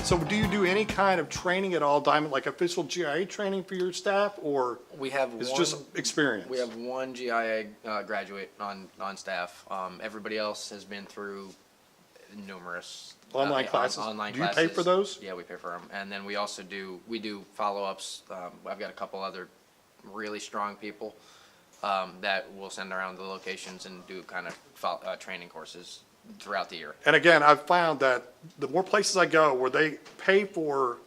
So do you do any kind of training at all, Diamond, like official GIA training for your staff, or We have is it one, just experience? we have one GIA graduate on staff. Everybody else has been through numerous Online classes? Online Do you pay classes. for those? Yeah, we pay for them, and then we also do follow-ups. I've got a couple other really strong people that will send around the locations and do kind of training courses throughout the year. And again, I've found that the more places I go where they pay for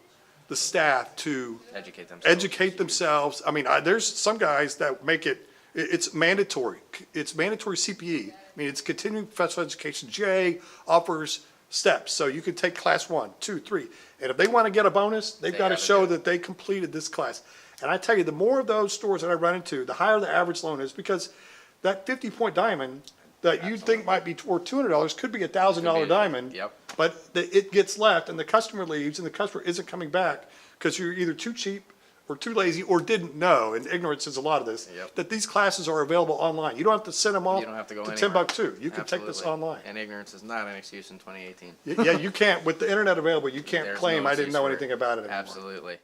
the staff to Educate themselves. I mean, there's some guys that make it's mandatory. It's mandatory CPE. I mean, it's continuing professional education. GA offers steps, so you can take class 1, 2, 3. And if they want to get a bonus, they've got to gotta show do it. that they completed this class. And I tell you, the more of those stores that I run into, the higher the average loan is, because that 50-point diamond that you think might be worth $200 could be a $1,000 diamond. Yep. But it gets left and the customer leaves and the customer isn't coming back because you're either too cheap or too lazy or didn't know, and ignorance is a lot of this, Yep. that these classes are available online. You don't have to send them off You don't have to go to anywhere. Timbuktu. You can take this Absolutely. online. And ignorance is not an excuse in 2018. Yeah, you can't, with the internet available, you can't There's claim no I didn't excuse know for it. anything about it anymore. Absolutely.